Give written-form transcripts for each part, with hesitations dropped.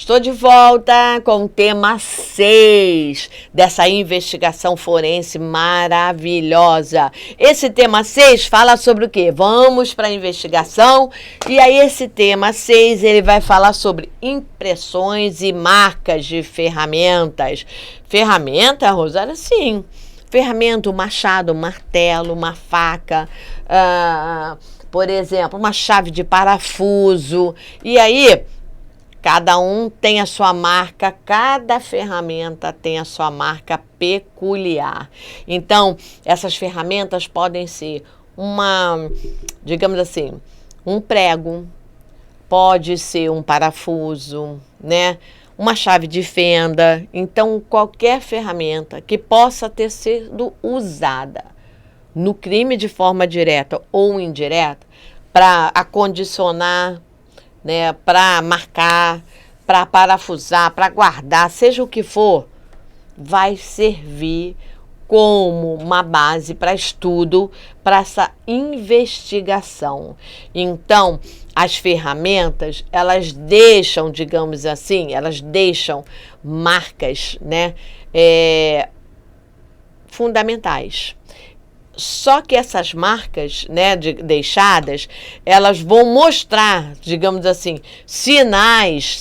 Estou de volta com o tema 6 dessa investigação forense maravilhosa. Esse tema 6 fala sobre o quê? Vamos para a investigação. E aí esse tema 6 ele vai falar sobre impressões e marcas de ferramentas. Ferramenta, Rosário? Sim. Ferramenta, um machado, um martelo, uma faca, por exemplo, uma chave de parafuso. E aí cada um tem a sua marca, cada ferramenta tem a sua marca peculiar. Então, essas ferramentas podem ser digamos assim, um prego, pode ser um parafuso, né? Uma chave de fenda. Então, qualquer ferramenta que possa ter sido usada no crime de forma direta ou indireta para acondicionar, né, para marcar, para parafusar, para guardar, seja o que for, vai servir como uma base para estudo, para essa investigação. Então, as ferramentas, elas deixam, digamos assim, elas deixam marcas, né, fundamentais. Só que essas marcas, né, deixadas, elas vão mostrar, digamos assim, sinais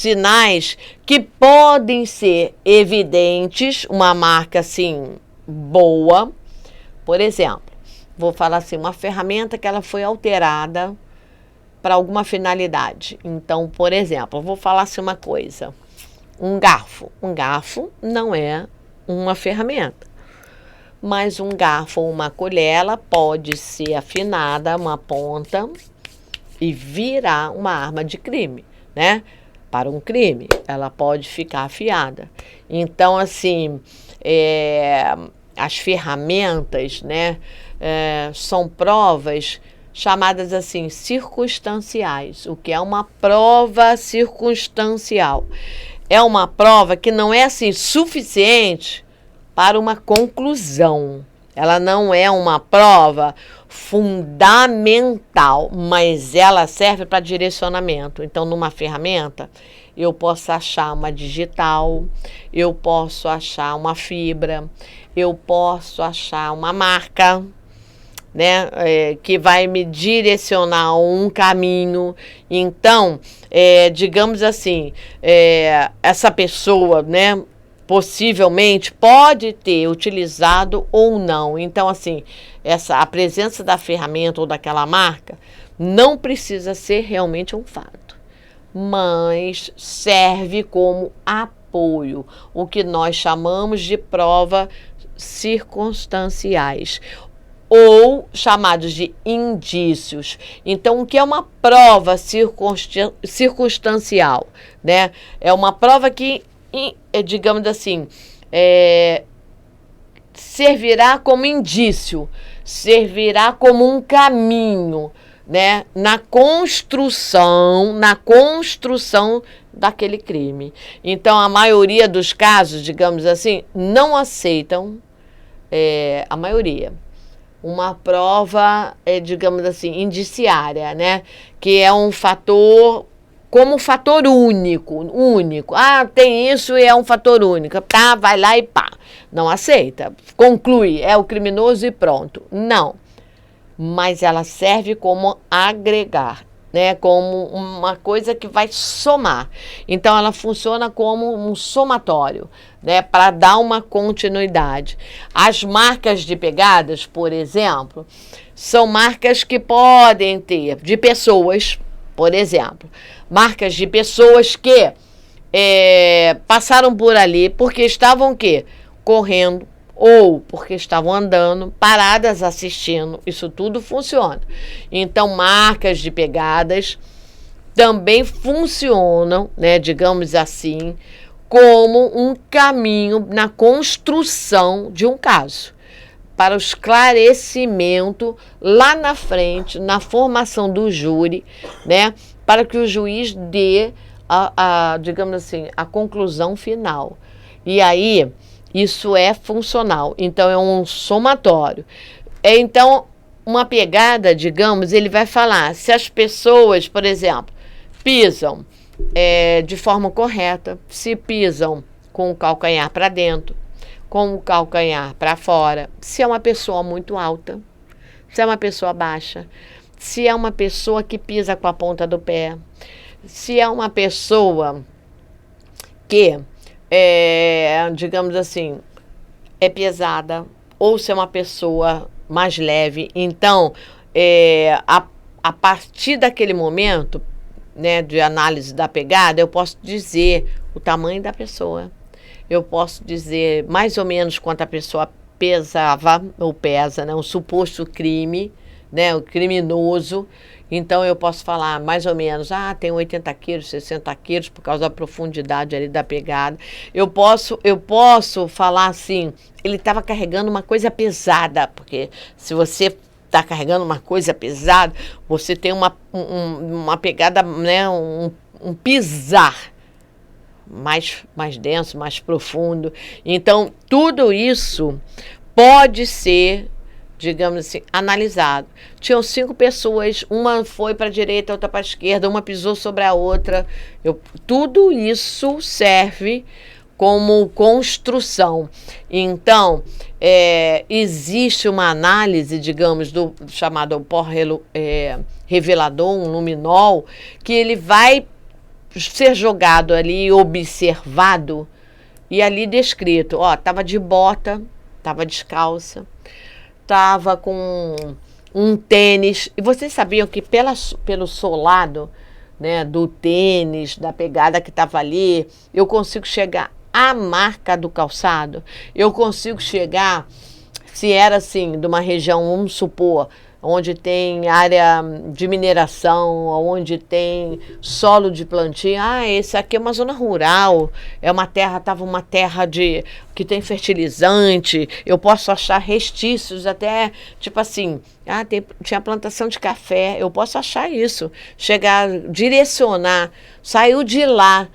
que podem ser evidentes, uma marca assim boa. Por exemplo, vou falar assim, uma ferramenta que ela foi alterada para alguma finalidade. Então, por exemplo, eu vou falar assim uma coisa, um garfo. Um garfo não é uma ferramenta. Mas um garfo ou uma colher, ela pode ser afinada, uma ponta, e virar uma arma de crime, né? Para um crime, ela pode ficar afiada. Então, assim, as ferramentas, né, são provas chamadas assim, circunstanciais. O que é uma prova circunstancial? É uma prova que não é assim suficiente para uma conclusão. Ela não é uma prova fundamental, mas ela serve para direcionamento. Então, numa ferramenta, eu posso achar uma digital, eu posso achar uma fibra, eu posso achar uma marca, né, que vai me direcionar um caminho. Então, digamos assim, essa pessoa, né, possivelmente pode ter utilizado ou não. Então, assim, a presença da ferramenta ou daquela marca não precisa ser realmente um fato, mas serve como apoio, o que nós chamamos de prova circunstanciais, ou chamados de indícios. Então, o que é uma prova circunstancial, né? É uma prova que, digamos assim, servirá como indício, servirá como um caminho, né, na construção daquele crime. Então, a maioria dos casos, digamos assim, não aceitam, a maioria, uma prova, digamos assim, indiciária, né, que é um fator como um fator único. Ah, tem isso e é um fator único. Tá, vai lá e pá. Não aceita. Conclui, é o criminoso e pronto. Não. Mas ela serve como agregar, né? Como uma coisa que vai somar. Então, ela funciona como um somatório, né? Para dar uma continuidade. As marcas de pegadas, por exemplo, são marcas que podem ter de pessoas, por exemplo, marcas de pessoas que passaram por ali porque estavam o quê? Correndo ou porque estavam andando, paradas assistindo. Isso tudo funciona. Então, marcas de pegadas também funcionam, né, digamos assim, como um caminho na construção de um caso, para o esclarecimento lá na frente, na formação do júri, né, para que o juiz dê digamos assim, a conclusão final. E aí, isso é funcional. Então, é um somatório. Então, uma pegada, digamos, ele vai falar, se as pessoas, por exemplo, pisam de forma correta, se pisam com o calcanhar para dentro, com o calcanhar para fora, se é uma pessoa muito alta, se é uma pessoa baixa, se é uma pessoa que pisa com a ponta do pé, se é uma pessoa que, digamos assim, é pesada, ou se é uma pessoa mais leve. Então, a partir daquele momento, né, de análise da pegada, eu posso dizer o tamanho da pessoa. Eu posso dizer mais ou menos quanto a pessoa pesava ou pesa, né, um suposto crime, né, o criminoso. Então, eu posso falar mais ou menos, tem 80 quilos, 60 quilos, por causa da profundidade ali da pegada. Eu posso falar assim, ele estava carregando uma coisa pesada, porque se você está carregando uma coisa pesada, você tem uma pegada, né, um pisar mais denso, mais profundo. Então, tudo isso pode ser, digamos assim, analisado. Tinham 5 pessoas, uma foi para a direita, outra para a esquerda, uma pisou sobre a outra. Tudo isso serve como construção. Então, existe uma análise, digamos, do chamado pó revelador, um luminol, que ele vai ser jogado ali, observado, e ali descrito, estava de bota, estava descalça, estava com um tênis. E vocês sabiam que pelo solado, né, do tênis, da pegada que estava ali, eu consigo chegar à marca do calçado? Eu consigo chegar, se era assim, de uma região, vamos supor, onde tem área de mineração, onde tem solo de plantio. Esse aqui é uma zona rural, estava uma terra que tem fertilizante. Eu posso achar restícios até, tipo assim, tinha plantação de café, eu posso achar isso, chegar, direcionar, saiu de lá.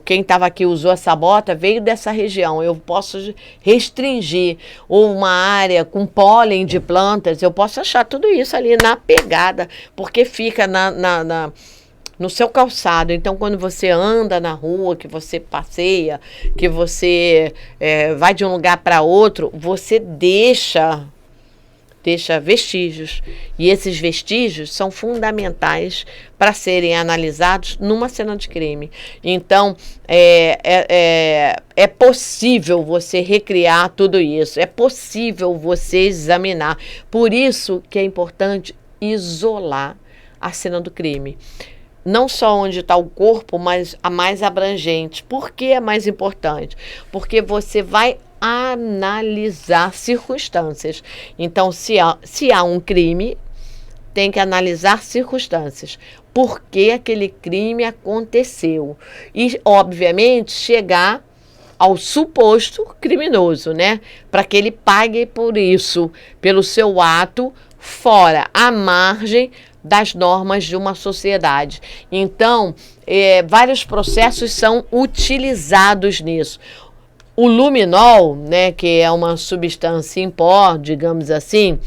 Quem estava aqui usou essa bota, veio dessa região. Eu posso restringir. Ou uma área com pólen de plantas, eu posso achar tudo isso ali na pegada, porque fica no seu calçado. Então, quando você anda na rua, que você passeia, que você vai de um lugar para outro, você deixa vestígios. E esses vestígios são fundamentais para serem analisados numa cena de crime. Então, é possível você recriar tudo isso, é possível você examinar. Por isso que é importante isolar a cena do crime. Não só onde está o corpo, mas a mais abrangente. Por que é mais importante? Porque você vai analisar circunstâncias. Então, se há um crime, tem que analisar circunstâncias. Por que aquele crime aconteceu? E, obviamente, chegar ao suposto criminoso, né? Para que ele pague por isso, pelo seu ato, fora, à margem das normas de uma sociedade. Então, vários processos são utilizados nisso. O luminol, né, que é uma substância em pó, digamos assim,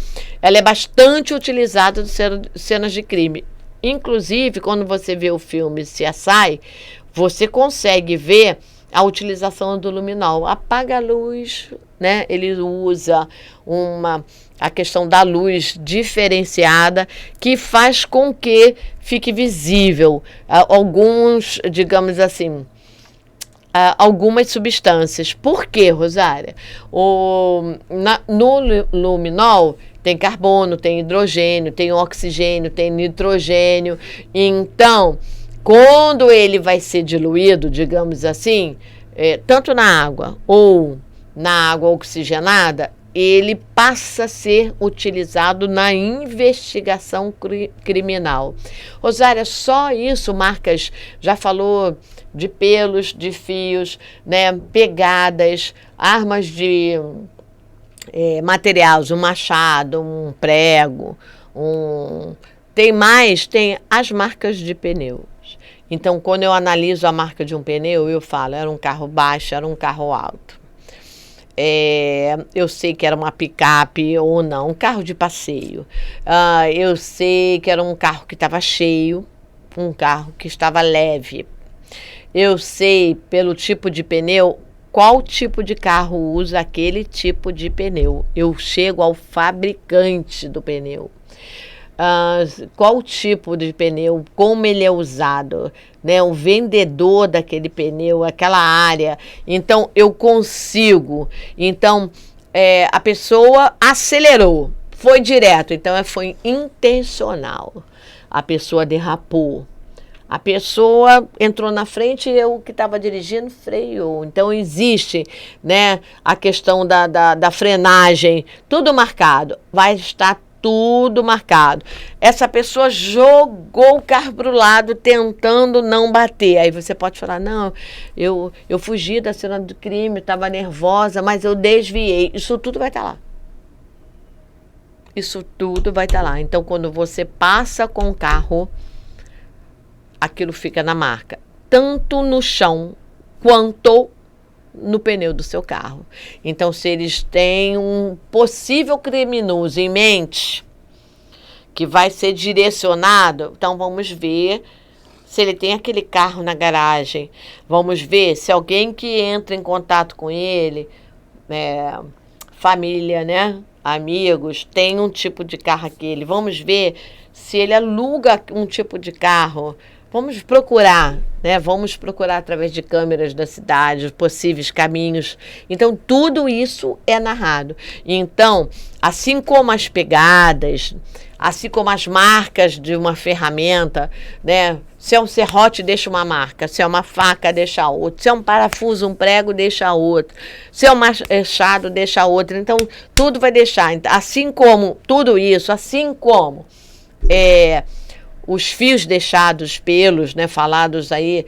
ela é bastante utilizada em cenas de crime. Inclusive, quando você vê o filme CSI, você consegue ver a utilização do luminol. Apaga a luz, né? Ele usa a questão da luz diferenciada, que faz com que fique visível alguns, digamos assim, algumas substâncias. Por quê, Rosária? No luminol tem carbono, tem hidrogênio, tem oxigênio, tem nitrogênio. Então, quando ele vai ser diluído, digamos assim, tanto na água ou na água oxigenada, ele passa a ser utilizado na investigação criminal. Rosária, só isso, Marcas já falou de pelos, de fios, né, pegadas, armas de materiais, um machado, um prego, tem as marcas de pneus. Então, quando eu analiso a marca de um pneu, eu falo, era um carro baixo, era um carro alto. Eu sei que era uma picape ou não, um carro de passeio. Eu sei que era um carro que estava cheio, um carro que estava leve. Eu sei pelo tipo de pneu qual tipo de carro usa aquele tipo de pneu. Eu chego ao fabricante do pneu. Qual tipo de pneu, como ele é usado, né? O vendedor daquele pneu, aquela área. Então, eu consigo. Então, a pessoa acelerou, foi direto. Então, foi intencional. A pessoa derrapou. A pessoa entrou na frente e eu que estava dirigindo freou. Então, existe, né, a questão da frenagem, tudo marcado. Vai estar tudo marcado. Essa pessoa jogou o carro para o lado tentando não bater. Aí você pode falar, não, eu fugi da cena do crime, estava nervosa, mas eu desviei. Isso tudo vai estar lá. Isso tudo vai estar lá. Então, quando você passa com o carro, aquilo fica na marca, tanto no chão quanto no pneu do seu carro. Então, se eles têm um possível criminoso em mente, que vai ser direcionado, então vamos ver se ele tem aquele carro na garagem. Vamos ver se alguém que entra em contato com ele, família, né? Amigos, tem um tipo de carro aquele. Vamos ver se ele aluga um tipo de carro. Vamos procurar, né? Vamos procurar através de câmeras da cidade, possíveis caminhos. Então, tudo isso é narrado. Então, assim como as pegadas, assim como as marcas de uma ferramenta, né? Se é um serrote, deixa uma marca. Se é uma faca, deixa outra. Se é um parafuso, um prego, deixa outro. Se é um machado, deixa outro. Então, tudo vai deixar. Assim como tudo isso, assim como os fios deixados, pelos, né, falados aí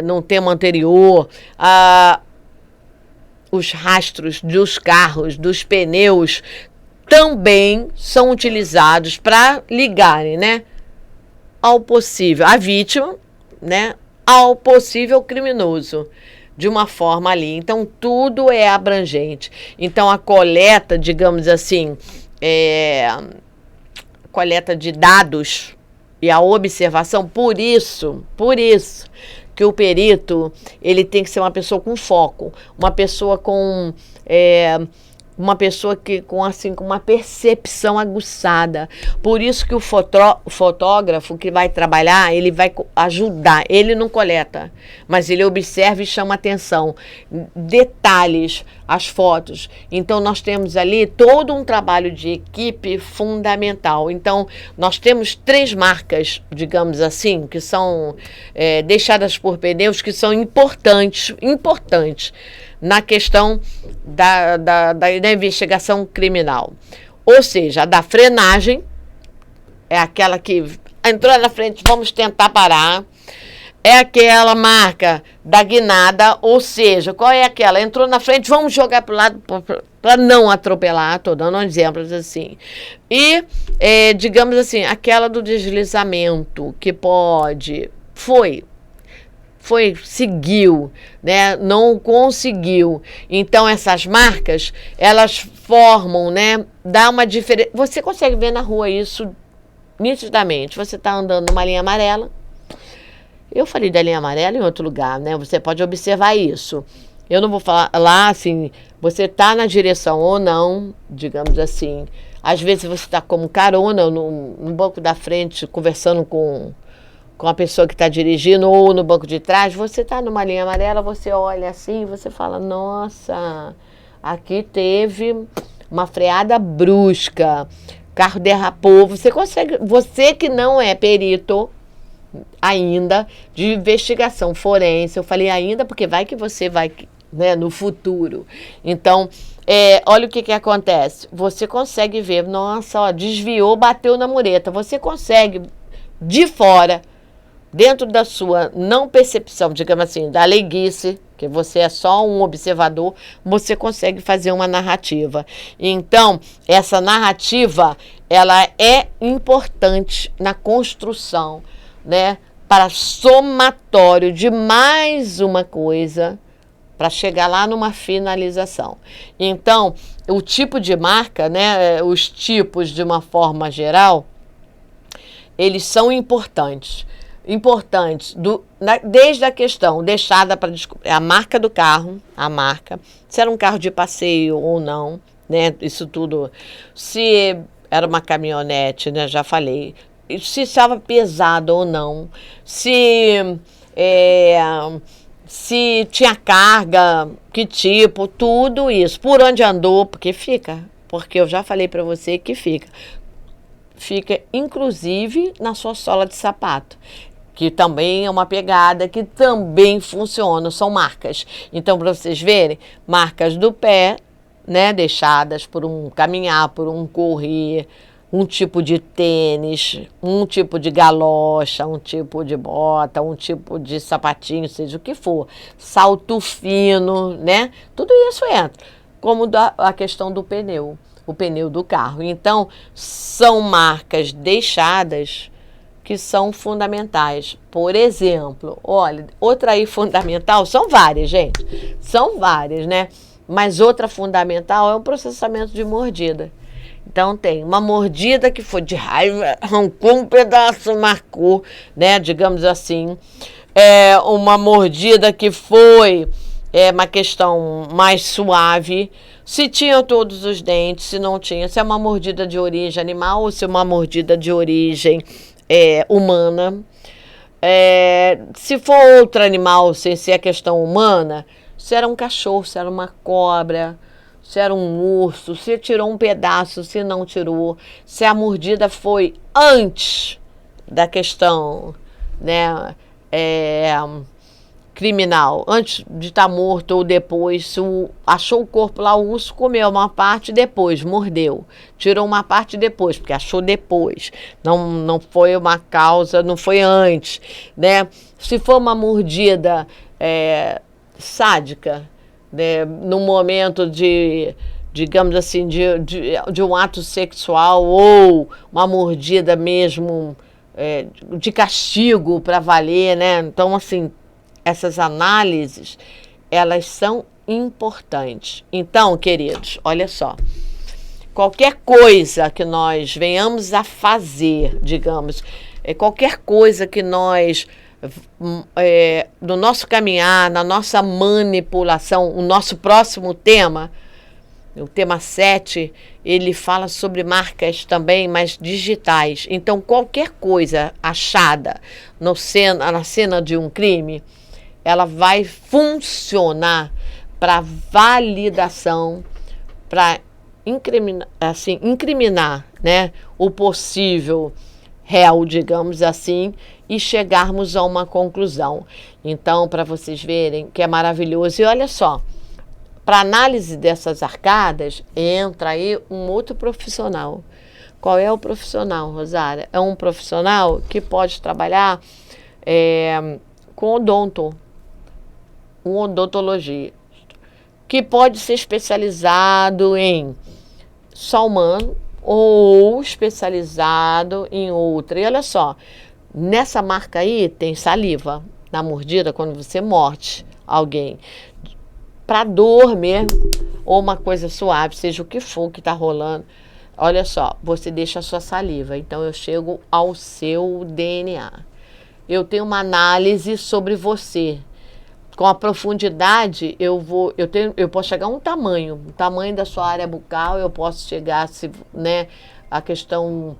num tema anterior, os rastros dos carros, dos pneus, também são utilizados para ligarem, né, ao possível, a vítima, né, ao possível criminoso, de uma forma ali. Então, tudo é abrangente. Então, a coleta, digamos assim, coleta de dados e a observação, por isso que o perito, ele tem que ser uma pessoa com foco, uma pessoa com com uma percepção aguçada. Por isso que o fotógrafo que vai trabalhar, ele vai ajudar. Ele não coleta, mas ele observa e chama atenção. Detalhes, as fotos. Então, nós temos ali todo um trabalho de equipe fundamental. Então, nós temos 3 marcas, digamos assim, que são deixadas por pneus, que são importantes na questão da investigação criminal. Ou seja, a da frenagem, é aquela que entrou na frente, vamos tentar parar. É aquela marca da guinada, ou seja, qual é aquela? Entrou na frente, vamos jogar para o lado para não atropelar, estou dando exemplos assim. E, digamos assim, aquela do deslizamento, que seguiu, né? Não conseguiu. Então, essas marcas, elas formam, né? Dá uma diferença. Você consegue ver na rua isso nitidamente. Você está andando numa linha amarela. Eu falei da linha amarela em outro lugar, né? Você pode observar isso. Eu não vou falar lá, assim, você está na direção ou não, digamos assim. Às vezes você está como carona no banco da frente, conversando com a pessoa que está dirigindo, ou no banco de trás, você está numa linha amarela, você olha assim, você fala, nossa, aqui teve uma freada brusca, carro derrapou. Você que não é perito ainda de investigação forense, eu falei ainda porque vai que você vai, né, no futuro. Então, olha o que acontece. Você consegue ver, nossa, ó, desviou, bateu na mureta. Você consegue, de fora, dentro da sua não percepção, digamos assim, da leiguice, que você é só um observador, você consegue fazer uma narrativa. Então, essa narrativa, ela é importante na construção, né, para somatório de mais uma coisa, para chegar lá numa finalização. Então, o tipo de marca, né, os tipos de uma forma geral, eles são importantes. importantes, desde a questão deixada para descobrir a marca do carro, a marca, se era um carro de passeio ou não, né? Isso tudo. Se era uma caminhonete, né? Já falei. Se estava pesado ou não. É, se tinha carga, que tipo, tudo isso. Por onde andou, porque fica. Porque eu já falei para você que fica. Fica, inclusive, na sua sola de sapato. Que também é uma pegada, que também funciona, são marcas. Então, para vocês verem, marcas do pé, né, deixadas por um caminhar, por um correr, um tipo de tênis, um tipo de galocha, um tipo de bota, um tipo de sapatinho, seja o que for, salto fino, né? Tudo isso entra, como a questão do pneu, o pneu do carro. Então, são marcas deixadas que são fundamentais. Por exemplo, olha, outra aí fundamental, são várias, gente, são várias, né? Mas outra fundamental é o processamento de mordida. Então tem uma mordida que foi de raiva, arrancou um pedaço, marcou, né? Digamos assim. Uma mordida que foi uma questão mais suave. Se tinha todos os dentes, se não tinha, se é uma mordida de origem animal ou se é uma mordida de origem humana. Se for outro animal, sem ser a questão humana, se era um cachorro, se era uma cobra, se era um urso, se tirou um pedaço, se não tirou, se a mordida foi antes da questão, né, criminal, antes de estar morto ou depois, se achou o corpo lá, o urso comeu uma parte depois, mordeu, tirou uma parte depois, porque achou depois, não foi uma causa, não foi antes, né? Se for uma mordida sádica, né, no momento digamos assim, de um ato sexual ou uma mordida mesmo de castigo para valer, né? Então, assim, essas análises, elas são importantes. Então, queridos, olha só, qualquer coisa que nós venhamos a fazer, digamos, qualquer coisa que nós, no nosso caminhar, na nossa manipulação, o nosso próximo tema, o tema 7, ele fala sobre marcas também, mas digitais. Então, qualquer coisa achada na cena de um crime, ela vai funcionar para validação, para incriminar, né, o possível réu, digamos assim, e chegarmos a uma conclusão. Então, para vocês verem que é maravilhoso. E olha só, para análise dessas arcadas, entra aí um outro profissional. Qual é o profissional, Rosária? É um profissional que pode trabalhar com um odontologista, que pode ser especializado em só humano ou especializado em outra. E olha só, nessa marca aí tem saliva na mordida quando você morde alguém. Para dor mesmo, ou uma coisa suave, seja o que for que está rolando. Olha só, você deixa a sua saliva. Então eu chego ao seu DNA. Eu tenho uma análise sobre você. Com a profundidade, eu posso chegar a um tamanho. O tamanho da sua área bucal, eu posso chegar, né, a questão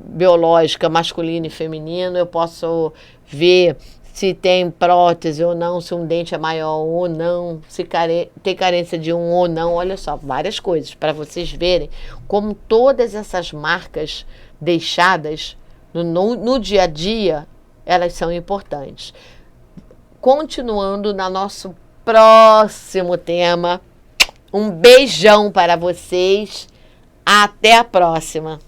biológica, masculino e feminino, eu posso ver se tem prótese ou não, se um dente é maior ou não, se tem carência de um ou não. Olha só, várias coisas, para vocês verem como todas essas marcas deixadas no dia a dia, elas são importantes. Continuando no nosso próximo tema, um beijão para vocês, até a próxima!